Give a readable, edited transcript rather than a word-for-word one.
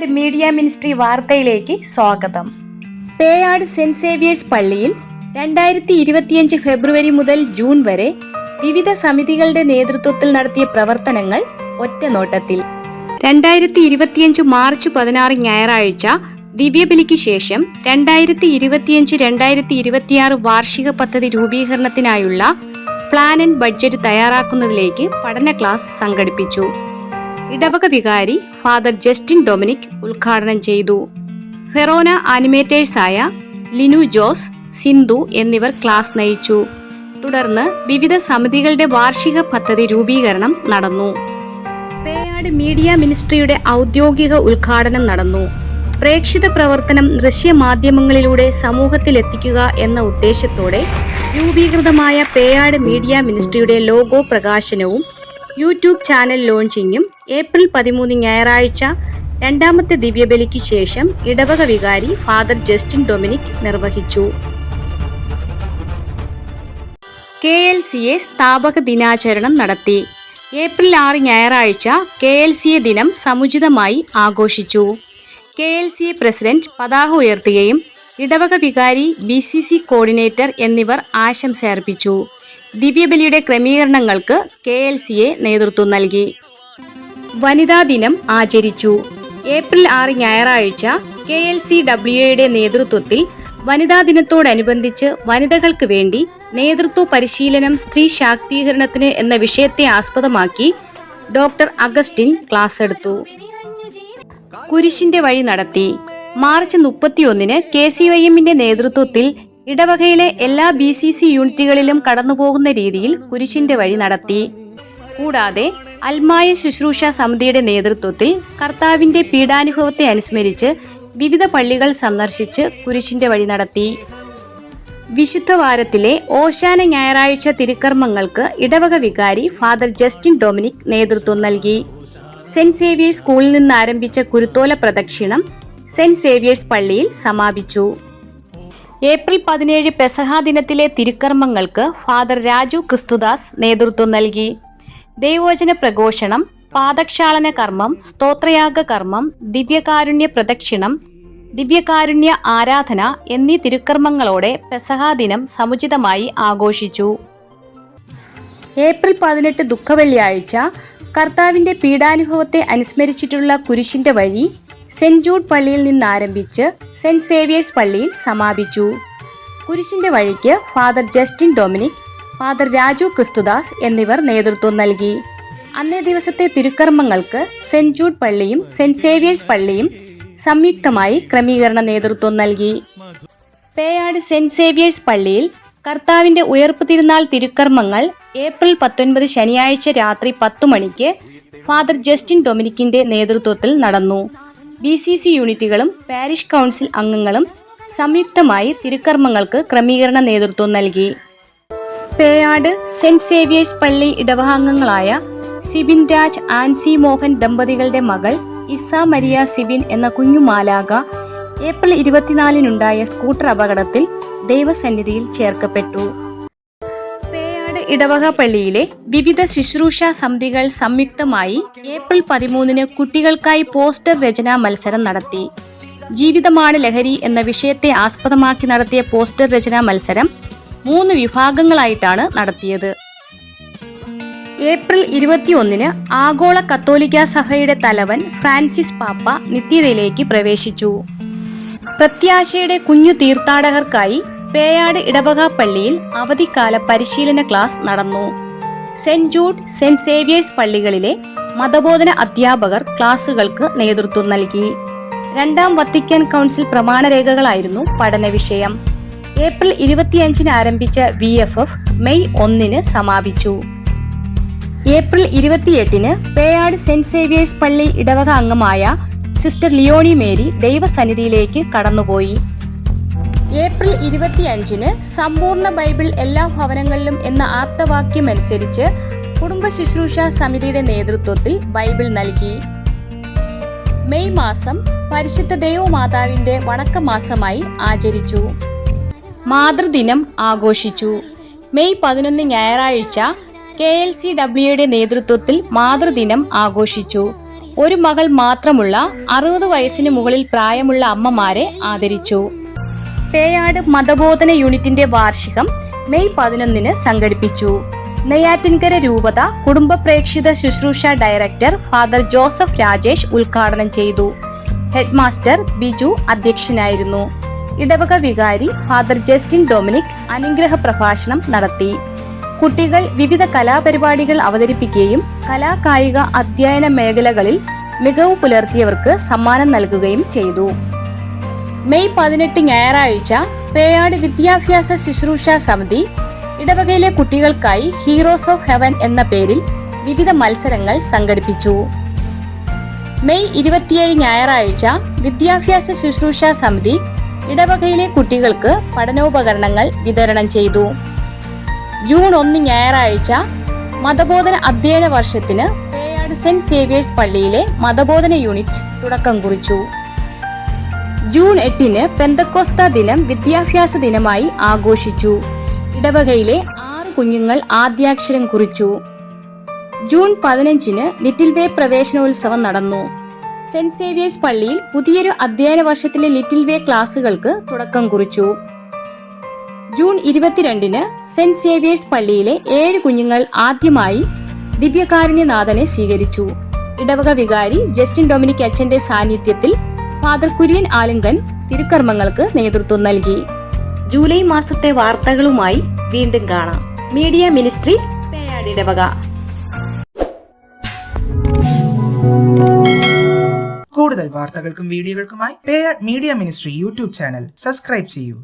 Peyad media ministry വാർത്തയിലേക്ക് സ്വാഗതം. Peyad saint Xavier's പള്ളിയിൽ 2025 ഫെബ്രുവരി മുതൽ ജൂൺ വരെ വിവിധ സമിതികളുടെ നേതൃത്വത്തിൽ നടത്തിയ പ്രവർത്തനങ്ങൾ ഒറ്റനോട്ടത്തിൽ. 2025 മാർച്ച് 16 ഞായറാഴ്ച ദിവ്യബലിക്ക് ശേഷം 2025-2026 വാർഷിക പദ്ധതി രൂപീകരണത്തിനായുള്ള പ്ലാൻ ആൻഡ് ബഡ്ജറ്റ് തയ്യാറാക്കുന്നതിലേക്ക് പഠന ക്ലാസ് സംഘടിപ്പിച്ചു. ഇടവക വികാരി ഫാദർ ജസ്റ്റിൻ ഡൊമിനിക് ഉദ്ഘാടനം ചെയ്തു. ഫെറോന ആനിമേറ്റേഴ്സായ ലിനു ജോസ്, സിന്ധു എന്നിവർ ക്ലാസ് നയിച്ചു. തുടർന്ന് വിവിധ സമിതികളുടെ വാർഷിക പദ്ധതി രൂപീകരണം നടന്നു. പേയാട് മീഡിയ മിനിസ്ട്രിയുടെ ഔദ്യോഗിക ഉദ്ഘാടനം നടന്നു. പ്രേക്ഷിത പ്രവർത്തനം ദൃശ്യമാധ്യമങ്ങളിലൂടെ സമൂഹത്തിലെത്തിക്കുക എന്ന ഉദ്ദേശത്തോടെ രൂപീകൃതമായ പേയാട് മീഡിയ മിനിസ്ട്രിയുടെ ലോഗോ പ്രകാശനവും യൂട്യൂബ് ചാനൽ ലോഞ്ചിങ്ങും ഏപ്രിൽ 13 ഞായറാഴ്ച രണ്ടാമത്തെ ദിവ്യബലിക്ക് ശേഷം ഇടവക വികാരി ഫാദർ ജസ്റ്റിൻ ഡൊമിനിക് നിർവഹിച്ചു. KLCA സ്ഥാപക ദിനാചരണം നടത്തി. ഏപ്രിൽ 6 ഞായറാഴ്ച KLCA ദിനം സമുചിതമായി ആഘോഷിച്ചു. KLCA പ്രസിഡന്റ് പതാക ഉയർത്തുകയും ഇടവക വികാരി BCC കോർഡിനേറ്റർ എന്നിവർ ആശംസ അർപ്പിച്ചു. ദിവ്യബലിയുടെ ക്രമീകരണങ്ങൾക്ക് KLCA നേതൃത്വം നൽകി. വനിതാ ദിനം ആചരിച്ചു. ഏപ്രിൽ 6 ഞായറാഴ്ച KLCWAയുടെ നേതൃത്വത്തിൽ വനിതാ ദിനത്തോടനുബന്ധിച്ച് വനിതകൾക്ക് വേണ്ടി നേതൃത്വ പരിശീലനം സ്ത്രീ ശാക്തീകരണത്തിന് എന്ന വിഷയത്തെ ആസ്പദമാക്കി ഡോക്ടർ അഗസ്റ്റിൻ ക്ലാസ് എടുത്തു. കുരിശിന്റെ വഴി നടത്തി. മാർച്ച് 31 KCYMന്റെ നേതൃത്വത്തിൽ ഇടവകയിലെ എല്ലാ BCC യൂണിറ്റുകളിലും കടന്നുപോകുന്ന രീതിയിൽ കുരിശിന്റെ വഴി നടത്തി. കൂടാതെ അൽമായ ശുശ്രൂഷ സമിതിയുടെ നേതൃത്വത്തിൽ കർത്താവിന്റെ പീഡാനുഭവത്തെ അനുസ്മരിച്ച് വിവിധ പള്ളികൾ സന്ദർശിച്ച് കുരിശിന്റെ വഴി നടത്തി. വിശുദ്ധ വാരത്തിലെ ഓശാന ഞായറാഴ്ച തിരുക്കർമ്മങ്ങൾക്ക് ഇടവക വികാരി ഫാദർ ജസ്റ്റിൻ ഡൊമിനിക് നേതൃത്വം നൽകി. സെന്റ് സേവിയേഴ്സ് സ്കൂളിൽ നിന്ന് ആരംഭിച്ച കുരുത്തോല പ്രദക്ഷിണം സെന്റ് സേവിയേഴ്സ് പള്ളിയിൽ സമാപിച്ചു. ഏപ്രിൽ 17 പെസഹ ദിനത്തിലെ തിരുക്കർമ്മങ്ങൾക്ക് ഫാദർ രാജു ക്രിസ്തുദാസ് നേതൃത്വം നൽകി. ദൈവവചന പ്രഘോഷണം, പാദക്ഷാളന കർമ്മം, സ്തോത്രയാഗ കർമ്മം, ദിവ്യകാരുണ്യ പ്രദക്ഷിണം, ദിവ്യകാരുണ്യ ആരാധന എന്നീ തിരുക്കർമ്മങ്ങളോടെ പെസഹ ദിനം സമുചിതമായി ആഘോഷിച്ചു. ഏപ്രിൽ 18 ദുഃഖവെള്ളിയാഴ്ച കർത്താവിന്റെ പീഡാനുഭവത്തെ അനുസ്മരിച്ചിട്ടുള്ള കുരിശിന്റെ വഴി സെന്റ് ജൂഡ് പള്ളിയിൽ നിന്നാരംഭിച്ച് സെന്റ് സേവിയേഴ്സ് പള്ളിയിൽ സമാപിച്ചു. കുരിശിന്റെ വഴിക്ക് father Justin Dominic, father Raju Christudas എന്നിവർ നേതൃത്വം നൽകി. അന്നേ ദിവസത്തെ തിരുക്കർമ്മങ്ങൾക്ക് സെന്റ് ജൂഡ് പള്ളിയും സെന്റ് സേവിയേഴ്സ് പള്ളിയും സംയുക്തമായി ക്രമീകരണ നേതൃത്വം നൽകി. പേയാട് സെന്റ് സേവിയേഴ്സ് പള്ളിയിൽ കർത്താവിന്റെ ഉയർപ്പ് തിരുനാൾ തിരുക്കർമ്മങ്ങൾ ഏപ്രിൽ 19 ശനിയാഴ്ച രാത്രി 10 മണിക്ക് ഫാദർ ജസ്റ്റിൻ ഡൊമിനിക്കിന്റെ നേതൃത്വത്തിൽ നടന്നു. BCC യൂണിറ്റുകളും പാരിഷ് കൗൺസിൽ അംഗങ്ങളും സംയുക്തമായി തിരുക്കർമ്മങ്ങൾക്ക് ക്രമീകരണ നേതൃത്വം നൽകി. പേയാട് സെന്റ് സേവിയേഴ്സ് പള്ളി ഇടവകാംഗങ്ങളായ സിബിൻ രാജ്, ആൻസി മോഹൻ ദമ്പതികളുടെ മകൾ ഇസ മരിയ സിബിൻ എന്ന കുഞ്ഞു മാലാക ഏപ്രിൽ 24 സ്കൂട്ടർ അപകടത്തിൽ ദൈവസന്നിധിയിൽ ചേർക്കപ്പെട്ടു. പേയാട് ഇടവക പള്ളിയിലെ വിവിധ ശുശ്രൂഷ സമിതികൾ സംയുക്തമായി ഏപ്രിൽ 13 കുട്ടികൾക്കായി പോസ്റ്റർ രചനാ മത്സരം നടത്തി. ജീവിതമാണ് ലഹരി എന്ന വിഷയത്തെ ആസ്പദമാക്കി നടത്തിയ പോസ്റ്റർ രചനാ മത്സരം 3 വിഭാഗങ്ങളായിട്ടാണ് നടത്തിയത്. ഏപ്രിൽ 21 ആഗോള കത്തോലിക്ക സഭയുടെ തലവൻ ഫ്രാൻസിസ് പാപ്പ നിത്യതയിലേക്ക് പ്രവേശിച്ചു. പ്രത്യാശയുടെ കുഞ്ഞു തീർത്ഥാടകർക്കായി പേയാട് ഇടവക പള്ളിയിൽ അവധിക്കാല പരിശീലന ക്ലാസ് നടന്നു. സെന്റ് ജൂഡ്, സെന്റ് സേവിയേഴ്സ് പള്ളികളിലെ മതബോധന അധ്യാപകർ ക്ലാസുകൾക്ക് നേതൃത്വം നൽകി. 2ാം വത്തിക്കാൻ കൗൺസിൽ പ്രമാണരേഖകളായിരുന്നു പഠന വിഷയം. ഏപ്രിൽ 25 ആരംഭിച്ച VFF മെയ് 1 സമാപിച്ചു. ഏപ്രിൽ 28 പേയാട് സെന്റ് സേവിയേഴ്സ് പള്ളി ഇടവക അംഗമായ സിസ്റ്റർ ലിയോണി മേരി ദൈവസന്നിധിയിലേക്ക് കടന്നുപോയി. ഏപ്രിൽ 25 സമ്പൂർണ്ണ ബൈബിൾ എല്ലാ ഭവനങ്ങളിലും എന്ന ആപ്തവാക്യമനുസരിച്ച് കുടുംബ ശുശ്രൂഷ സമിതിയുടെ നേതൃത്വത്തിൽ ബൈബിൾ നൽകി. മെയ് മാസം പരിശുദ്ധ ദൈവമാതാവിന്റെ വണക്കമാസമായി ആചരിച്ചു. മാതൃദിനം ആഘോഷിച്ചു. മെയ് 11 ഞായറാഴ്ച KLCWയുടെ നേതൃത്വത്തിൽ മാതൃദിനം ആഘോഷിച്ചു. ഒരു മകൾ മാത്രമുള്ള 60 വയസ്സിന് മുകളിൽ പ്രായമുള്ള അമ്മമാരെ ആദരിച്ചു. പേയാട് മതബോധന യൂണിറ്റിന്റെ വാർഷികം മെയ് 11 സംഘടിപ്പിച്ചു. നെയ്യാറ്റിൻകര രൂപത കുടുംബ പ്രേക്ഷിത ശുശ്രൂഷ ഡയറക്ടർ ഫാദർ ജോസഫ് രാജേഷ് ഉദ്ഘാടനം ചെയ്തു. ഹെഡ് മാസ്റ്റർ ബിജു അധ്യക്ഷനായിരുന്നു. ഇടവക വികാരി ഫാദർ ജസ്റ്റിൻ ഡൊമിനിക് അനുഗ്രഹ പ്രഭാഷണം നടത്തി. കുട്ടികൾ വിവിധ കലാപരിപാടികൾ അവതരിപ്പിക്കുകയും കലാകായിക അധ്യയന മേഖലകളിൽ മികവ് പുലർത്തിയവർക്ക് സമ്മാനം നൽകുകയും ചെയ്തു. മെയ് 18 ഞായറാഴ്ച പേയാട് വിദ്യാഭ്യാസ ശുശ്രൂഷ സമിതി ഇടവകയിലെ കുട്ടികൾക്കായി ഹീറോസ് ഓഫ് ഹെവൻ എന്ന പേരിൽ വിവിധ മത്സരങ്ങൾ സംഘടിപ്പിച്ചു. മെയ് 27 ഞായറാഴ്ച വിദ്യാഭ്യാസ ശുശ്രൂഷ സമിതി ഇടവകയിലെ കുട്ടികൾക്ക് പഠനോപകരണങ്ങൾ വിതരണം ചെയ്തു. ജൂൺ 1 ഞായറാഴ്ച മതബോധന അധ്യയന വർഷത്തിന് പേയാട് സെന്റ് സേവിയേഴ്സ് പള്ളിയിലെ മതബോധന യൂണിറ്റ് തുടക്കം കുറിച്ചു. ജൂൺ 8 പെന്തക്കോസ്ത ദിനം വിദ്യാഭ്യാസ ദിനമായി ആഘോഷിച്ചു. ഇടവകയിലെ 6 കുഞ്ഞുങ്ങൾ ആദ്യാക്ഷരം കുറിച്ചു. ജൂൺ 15 ലിറ്റിൽ വേ പ്രവേശനോത്സവം നടന്നു. സെന്റ് സേവിയേഴ്സ് പള്ളിയിൽ പുതിയൊരു അധ്യയന വർഷത്തിലെ ലിറ്റിൽ വേ ക്ലാസുകൾക്ക് തുടക്കം കുറിച്ചു. ജൂൺ 22 സെന്റ് സേവിയേഴ്സ് പള്ളിയിലെ 7 കുഞ്ഞുങ്ങൾ ആദ്യമായി ദിവ്യകാരുണ്യനാഥനെ സ്വീകരിച്ചു. ഇടവക വികാരി ജസ്റ്റിൻ ഡൊമിനിക് അച്ഛന്റെ സാന്നിധ്യത്തിൽ ഫാദർ കുര്യൻ ആലിംഗൻ തിരുക്കർമ്മങ്ങൾക്ക് നേതൃത്വം നൽകി. ജൂലൈ മാസത്തെ വാർത്തകളുമായി വീണ്ടും കാണാം. മീഡിയ മിനിസ്ട്രി പേയാട് ഇടവക. കൂടുതൽ വാർത്തകൾക്കും വീഡിയോകൾക്കുമായി Peyad media ministry YouTube channel subscribe ചെയ്യൂ.